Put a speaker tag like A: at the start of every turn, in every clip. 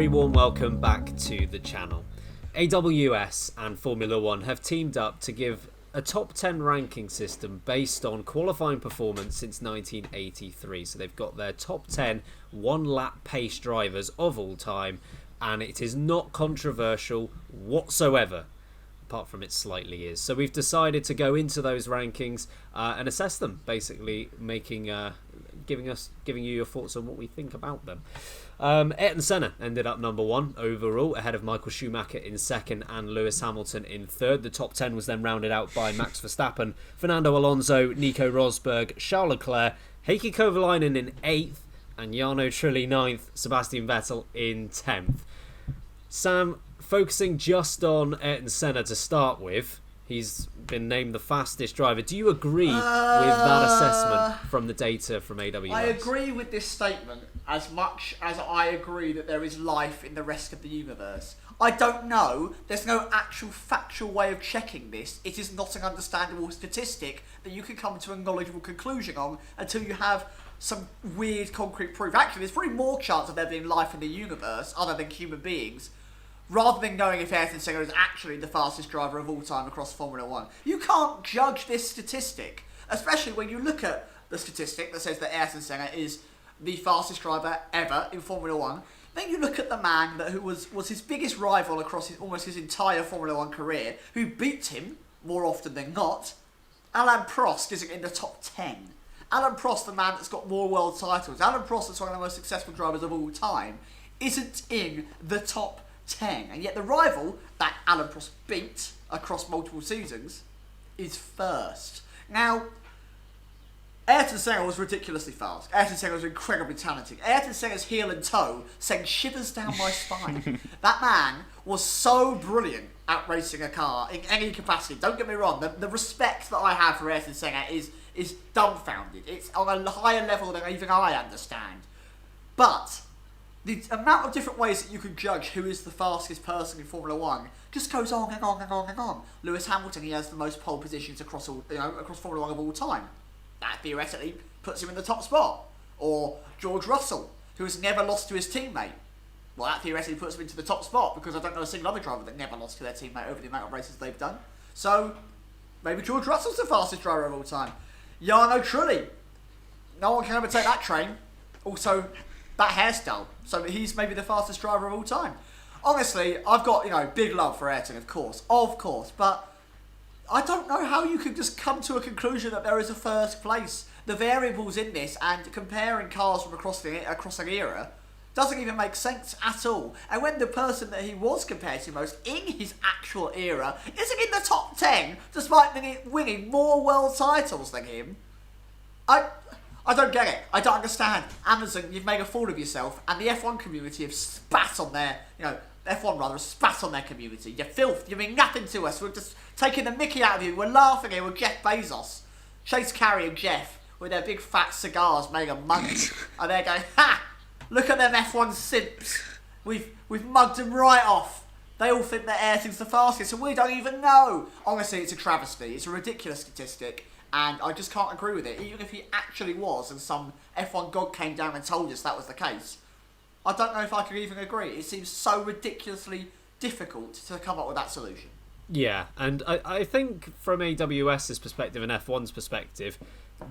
A: very warm welcome back to the channel. AWS and Formula One have teamed up to give a top 10 ranking system based on qualifying performance since 1983. So they've got their top 10 one-lap pace drivers of all time, and it is not controversial whatsoever, apart from it slightly is. So we've decided to go into those rankings and assess them, basically giving you your thoughts on what we think about them. Ayrton Senna ended up number 1 overall, ahead of Michael Schumacher in second and Lewis Hamilton in third. The top 10 was then rounded out by Max Verstappen, Fernando Alonso, Nico Rosberg, Charles Leclerc, Heikki Kovalainen in 8th, and Jarno Trulli 9th, Sebastian Vettel in 10th. Sam, focusing just on Ayrton Senna to start with, he's been named the fastest driver. Do you agree with that assessment from the data from AWS?
B: I agree with this statement as much as I agree that there is life in the rest of the universe. I don't know. There's no actual factual way of checking this. It is not an understandable statistic that you can come to a knowledgeable conclusion on until you have some weird concrete proof. Actually, there's probably more chance of there being life in the universe other than human beings, rather than knowing if Ayrton Senna is actually the fastest driver of all time across Formula One. You can't judge this statistic, especially when you look at the statistic that says that Ayrton Senna is the fastest driver ever in Formula One. Then you look at the man who was his biggest rival across almost his entire Formula One career, who beat him more often than not. Alain Prost isn't in the top 10. Alain Prost, the man that's got more world titles, Alain Prost, that's one of the most successful drivers of all time, isn't in the top 10, and yet the rival that Alain Prost beat across multiple seasons is first. Now, Ayrton Senna was ridiculously fast. Ayrton Senna was incredibly talented. Ayrton Senna's heel and toe sent shivers down my spine. That man was so brilliant at racing a car in any capacity. Don't get me wrong, the respect that I have for Ayrton Senna is dumbfounded. It's on a higher level than even I understand. But the amount of different ways that you can judge who is the fastest person in Formula One just goes on and on and on and on. Lewis Hamilton, he has the most pole positions across Formula One of all time. That theoretically puts him in the top spot. Or George Russell, who has never lost to his teammate. Well, that theoretically puts him into the top spot, because I don't know a single other driver that never lost to their teammate over the amount of races they've done. So maybe George Russell's the fastest driver of all time. Jarno Trulli, no one can overtake that train. Also, that hairstyle. So he's maybe the fastest driver of all time. Honestly, I've got, big love for Ayrton, of course, but I don't know how you could just come to a conclusion that there is a first place. The variables in this and comparing cars from across an era doesn't even make sense at all. And when the person that he was compared to most in his actual era isn't in the top 10, despite winning more world titles than him, I don't get it. I don't understand. Amazon, you've made a fool of yourself, and the F1 community have spat on their, F1 rather, have spat on their community. You're filth. You mean nothing to us. We're just taking the mickey out of you. We're laughing here with Jeff Bezos. Chase Carey and Jeff, with their big fat cigars made of money. And they're going, ha! Look at them F1 simps. We've mugged them right off. They all think that Ayrton's the fastest, and we don't even know. Honestly, it's a travesty. It's a ridiculous statistic. And I just can't agree with it. Even if he actually was, and some F1 god came down and told us that was the case, I don't know if I could even agree. It seems so ridiculously difficult to come up with that solution.
A: Yeah, and I think from AWS's perspective and F1's perspective,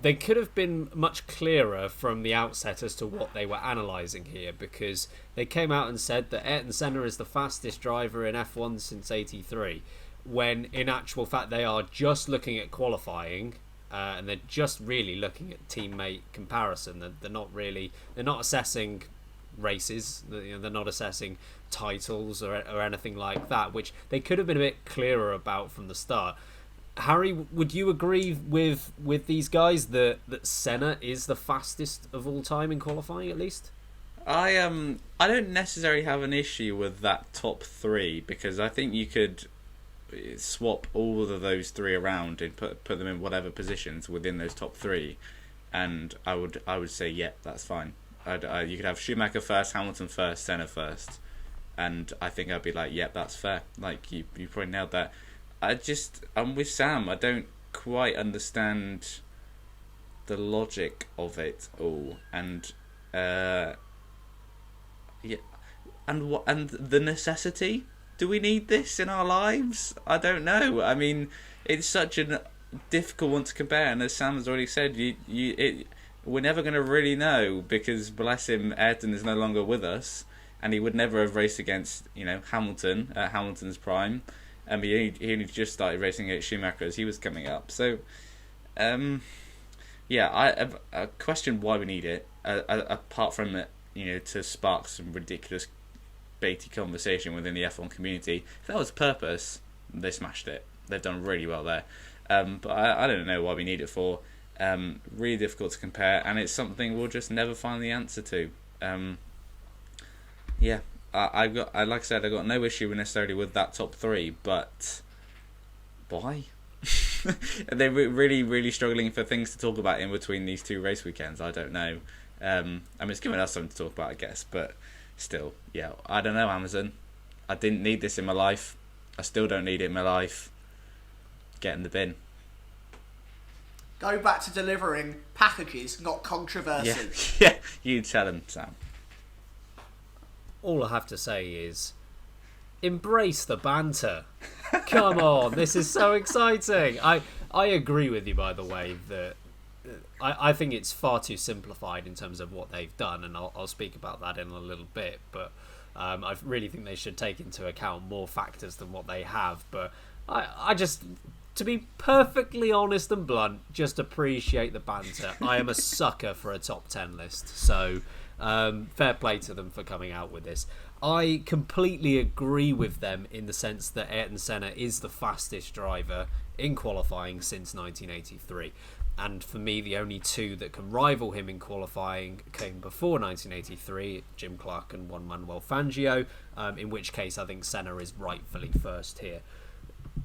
A: they could have been much clearer from the outset as to what they were analysing here, because they came out and said that Ayrton Senna is the fastest driver in F1 since '83, when in actual fact they are just looking at qualifying. And they're just really looking at teammate comparison. They're not assessing races. They're not assessing titles or anything like that, which they could have been a bit clearer about from the start. Harry, would you agree with these guys that Senna is the fastest of all time in qualifying, at least?
C: I don't necessarily have an issue with that top 3, because I think you could swap all of those 3 around and put them in whatever positions within those top 3, and I would say that's fine. You could have Schumacher first, Hamilton first, Senna first, and I think I'd be like, that's fair. Like you probably nailed that. I'm with Sam. I don't quite understand the logic of it all, and and the necessity. Do we need this in our lives? I don't know. I mean, it's such a difficult one to compare, and as Sam has already said, we're never going to really know because, bless him, Ayrton is no longer with us, and he would never have raced against Hamilton at Hamilton's prime. He only just started racing against Schumacher as he was coming up. So, I question why we need it, apart from it, to spark some ridiculous baity conversation within the F1 community. If that was the purpose, they smashed it. They've done really well there. But I don't know why we need it for. Really difficult to compare, and it's something we'll just never find the answer to. Like I said, I got no issue necessarily with that top three, but why? They're really, really struggling for things to talk about in between these two race weekends. I don't know. It's given us something to talk about, I guess, but still, I don't know, Amazon. I didn't need this in my life. I still don't need it in my life. Get in the bin.
B: Go back to delivering packages, not controversy.
C: Yeah, you tell them, Sam.
A: All I have to say is, embrace the banter. Come on, this is so exciting. I agree with you, by the way, that I think it's far too simplified in terms of what they've done, and I'll speak about that in a little bit, but I really think they should take into account more factors than what they have. But I just, to be perfectly honest and blunt, just appreciate the banter. I am a sucker for a top 10 list, so fair play to them for coming out with this. I completely agree with them in the sense that Ayrton Senna is the fastest driver in qualifying since 1983. And for me, the only two that can rival him in qualifying came before 1983, Jim Clark and Juan Manuel Fangio, in which case I think Senna is rightfully first here.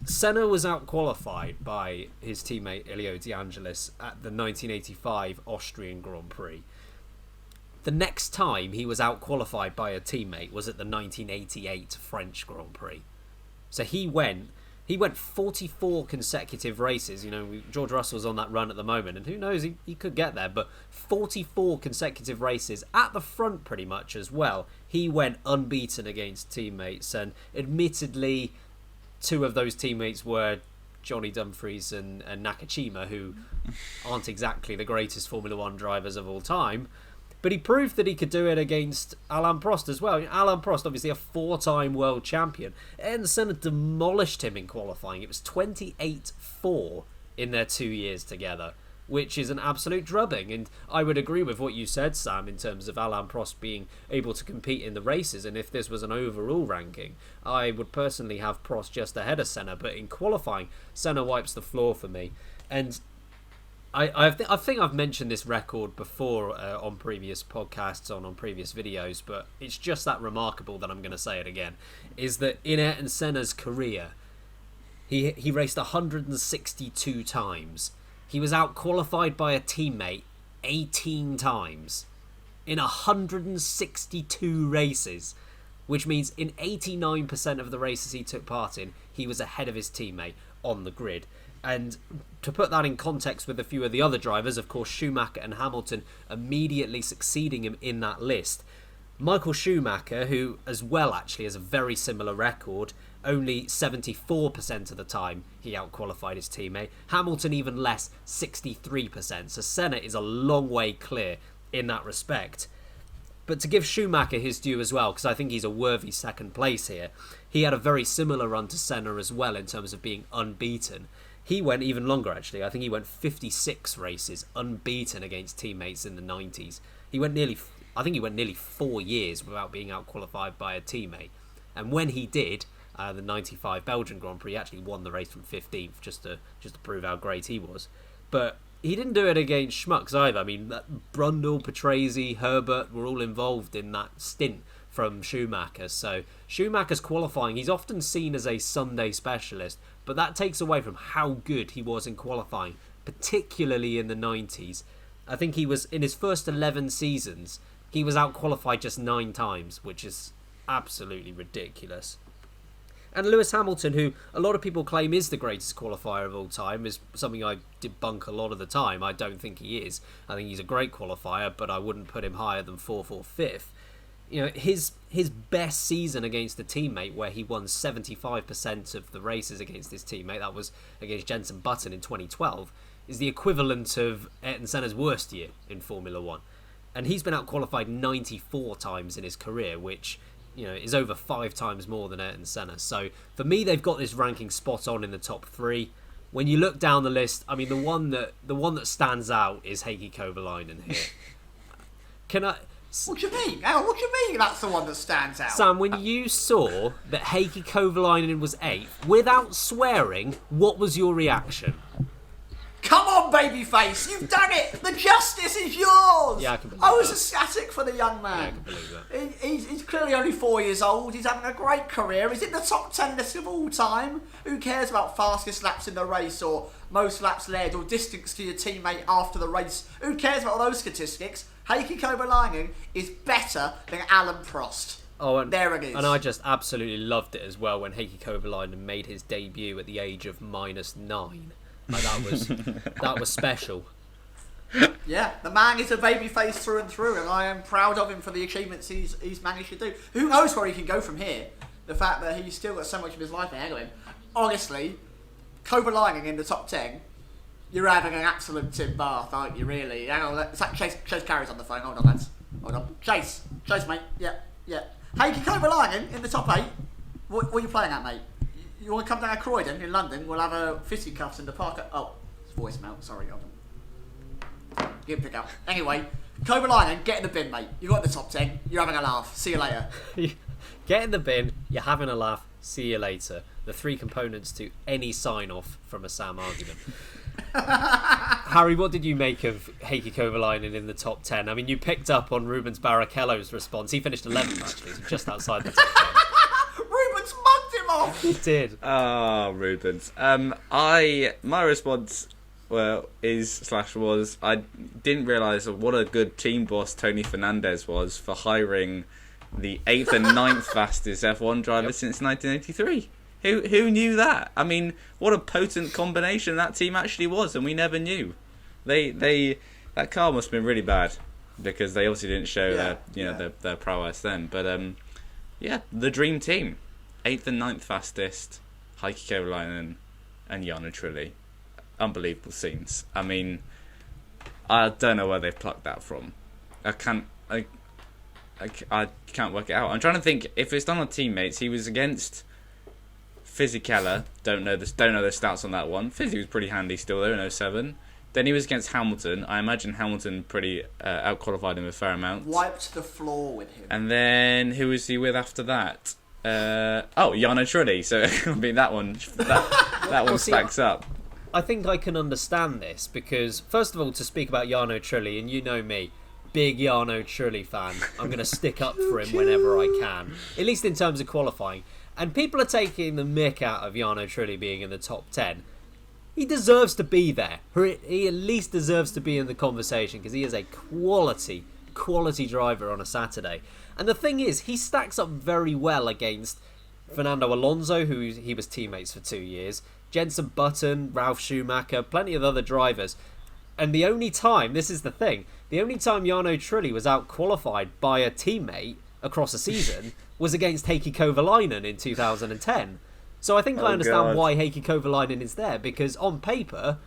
A: Senna was out-qualified by his teammate Elio De Angelis at the 1985 Austrian Grand Prix. The next time he was out-qualified by a teammate was at the 1988 French Grand Prix. So he went 44 consecutive races. George Russell's on that run at the moment, and who knows, he could get there, but 44 consecutive races at the front pretty much as well. He went unbeaten against teammates, and admittedly, two of those teammates were Johnny Dumfries and Nakajima, who aren't exactly the greatest Formula One drivers of all time. But he proved that he could do it against Alain Prost as well. Alain Prost, obviously a 4-time world champion. Ayrton Senna demolished him in qualifying. It was 28-4 in their 2 years together, which is an absolute drubbing. And I would agree with what you said, Sam, in terms of Alain Prost being able to compete in the races. And if this was an overall ranking, I would personally have Prost just ahead of Senna. But in qualifying, Senna wipes the floor for me. And I think I've mentioned this record before on previous podcasts, on previous videos, but it's just that remarkable that I'm going to say it again, is that in Ayrton Senna's career, he raced 162 times. He was out-qualified by a teammate 18 times in 162 races, which means in 89% of the races he took part in, he was ahead of his teammate on the grid. And to put that in context with a few of the other drivers, of course, Schumacher and Hamilton immediately succeeding him in that list. Michael Schumacher, who as well actually has a very similar record, only 74% of the time he out-qualified his teammate. Hamilton even less, 63%. So Senna is a long way clear in that respect. But to give Schumacher his due as well, because I think he's a worthy second place here, he had a very similar run to Senna as well in terms of being unbeaten. He went even longer, actually. I think he went 56 races unbeaten against teammates in the 90s. He went nearly 4 years without being out-qualified by a teammate. And when he did, the 95 Belgian Grand Prix, he actually won the race from 15th, just to prove how great he was. But he didn't do it against schmucks either. I mean, Brundle, Patrese, Herbert were all involved in that stint from Schumacher. So Schumacher's qualifying, he's often seen as a Sunday specialist, but that takes away from how good he was in qualifying, particularly in the 90s. I think he was, in his first 11 seasons, he was out-qualified just 9 times, which is absolutely ridiculous. And Lewis Hamilton, who a lot of people claim is the greatest qualifier of all time, is something I debunk a lot of the time. I don't think he is. I think he's a great qualifier, but I wouldn't put him higher than 4th or 5th. his best season against a teammate where he won 75% of the races against his teammate, that was against Jenson Button in 2012, is the equivalent of Ayrton Senna's worst year in Formula 1. And he's been out-qualified 94 times in his career, which is over 5 times more than Ayrton Senna. So for me, they've got this ranking spot on in the top 3. When you look down the list, I mean, the one that stands out is Heikki Kovalainen here.
B: What do you mean? Hang on, what do you mean that's the one that stands out?
A: Sam, when you saw that Heikki Kovalainen was 8th, without swearing, what was your reaction?
B: Come on, babyface, you've done it! The justice is yours!
A: Yeah, I can believe
B: I was
A: that.
B: ecstatic for the young man.
A: Yeah, I can believe that.
B: He's clearly only 4 years old. He's having a great career. He's in the top 10 list of all time. Who cares about fastest laps in the race or most laps led or distance to your teammate after the race? Who cares about all those statistics? Heikki Kovalainen is better than Alan Prost.
A: Oh, and
B: there it is.
A: And I just absolutely loved it as well when Heikki Kovalainen made his debut at the age of -9. Like that was special.
B: Yeah, the man is a babyface through and through, and I am proud of him for the achievements he's managed to do. Who knows where he can go from here? The fact that he's still got so much of his life ahead of him. Honestly, Kovalainen in the top 10, you're having an absolute Tim Bath, aren't you, really? Hang on, Chase Carey's on the phone. Hold on, lads. Hold on. Chase, mate. Yeah. Heikki Kovalainen in the top 8. What are you playing at, mate? You want to come down to Croydon in London? We'll have a fisticuffs in the park. Oh, it's voicemail. Sorry, hold on. Give pick up. Anyway, Kovalainen, get in the bin, mate. You got the top 10. You're having a laugh. See you later.
A: Get in the bin. You're having a laugh. See you later. The 3 components to any sign-off from a Sam argument. Harry, what did you make of Heikki Kovalainen in the top 10? I mean, you picked up on Rubens Barrichello's response. He finished 11th, actually, so just outside the top 10.
B: Rubens mugged him off!
A: He did.
C: Oh, Rubens. My response was I didn't realise what a good team boss Tony Fernandez was for hiring the 8th and 9th fastest F1 driver since 1983. Who knew that? I mean, what a potent combination that team actually was, and we never knew. That car must have been really bad because they obviously didn't show their prowess then. But the dream team, 8th and 9th fastest, Heikki Kovalainen and Jarno Trulli. Unbelievable scenes. I mean, I don't know where they've plucked that from. I can't work it out. I'm trying to think if it's done on teammates. He was against Fisichella, don't know the stats on that one. Fizzy was pretty handy still though in 07. Then he was against Hamilton. I imagine Hamilton pretty out-qualified him a fair amount.
B: Wiped the floor with him.
C: And then who was he with after that? Jarno Trulli. So I mean that one stacks up.
A: I think I can understand this because first of all, to speak about Jarno Trulli, and you know me, big Jarno Trulli fan. I'm going to stick up for him whenever I can, at least in terms of qualifying. And people are taking the mick out of Jarno Trulli being in the top 10. He deserves to be there. He at least deserves to be in the conversation because he is a quality driver on a Saturday. And the thing is, he stacks up very well against Fernando Alonso, who he was teammates for 2 years, Jenson Button, Ralf Schumacher, plenty of other drivers. And the only time Jarno Trulli was out-qualified by a teammate across a season was against Heikki Kovalainen in 2010. So I think I understand why Heikki Kovalainen is there, because on paper,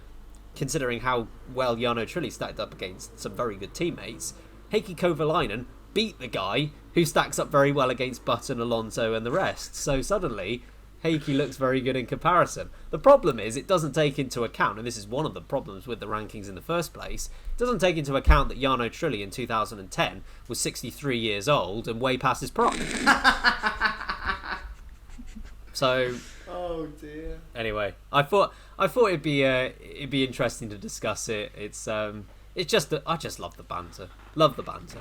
A: considering how well Jarno Trulli stacked up against some very good teammates, Heikki Kovalainen beat the guy who stacks up very well against Button, Alonso and the rest. So suddenly, Heikki looks very good in comparison. The problem is it doesn't take into account, and this is one of the problems with the rankings in the first place, it doesn't take into account that Jarno Trulli in 2010 was 63 years old and way past his prime. So,
B: oh dear.
A: Anyway, I thought it'd be interesting to discuss it. It's just that I just love the banter. Love the banter.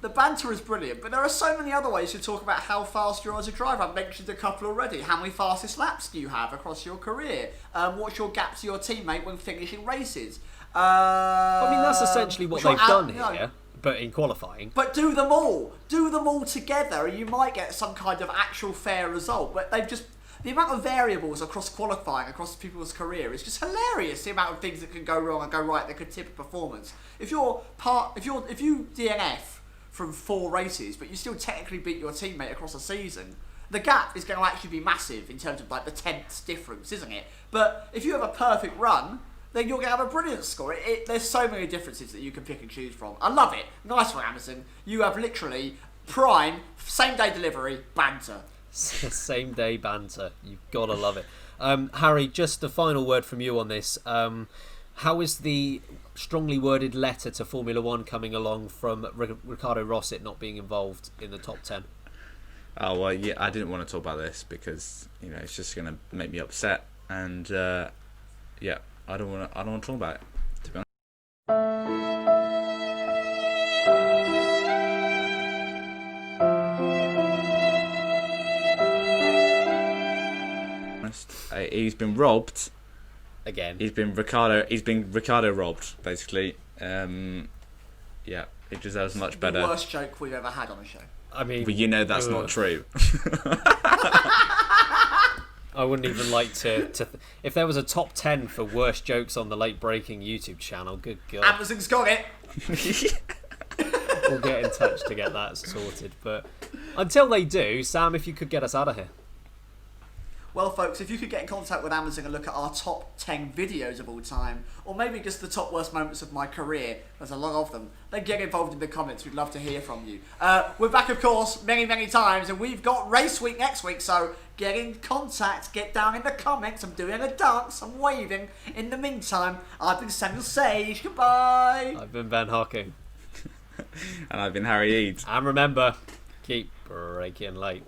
B: The banter is brilliant, but there are so many other ways to talk about how fast you are as a driver. I've mentioned a couple already. How many fastest laps do you have across your career? What's your gap to your teammate when finishing races?
A: I mean, that's essentially what they've done here, but in qualifying.
B: But do them all. Do them all together, and you might get some kind of actual fair result. But they've just... The amount of variables across qualifying, across people's career, is just hilarious. The amount of things that can go wrong and go right that could tip a performance. If you DNF from 4 races, but you still technically beat your teammate across a season, the gap is going to actually be massive in terms of like the tenths difference, isn't it? But if you have a perfect run, then you're going to have a brilliant score. There's so many differences that you can pick and choose from. I love it. Nice one, Amazon. You have literally prime, same day delivery, banter.
A: Same day banter. You've got to love it. Harry, just a final word from you on this. How is the strongly worded letter to Formula One coming along from Ricardo Rosset not being involved in the top 10?
C: Oh well, yeah, I didn't want to talk about this because it's just going to make me upset, and yeah, I don't want to talk about it, to be honest. He's been robbed
A: Again.
C: He's been Ricardo robbed, basically. Yeah, he deserves much better.
B: The worst joke we've ever had on the show.
A: I mean,
C: but that's not true.
A: I wouldn't even like to if there was a top 10 for worst jokes on the late breaking YouTube channel, good God.
B: Amazon's got it.
A: We'll get in touch to get that sorted. But until they do, Sam, if you could get us out of here.
B: Well, folks, if you could get in contact with Amazon and look at our top 10 videos of all time, or maybe just the top worst moments of my career, there's a lot of them, then get involved in the comments. We'd love to hear from you. We're back, of course, many, many times, and we've got race week next week, so get in contact, get down in the comments. I'm doing a dance, I'm waving. In the meantime, I've been Samuel Sage. Goodbye.
A: I've been Ben Harcoon.
C: And I've been Harry Eads.
A: And remember, keep breaking late.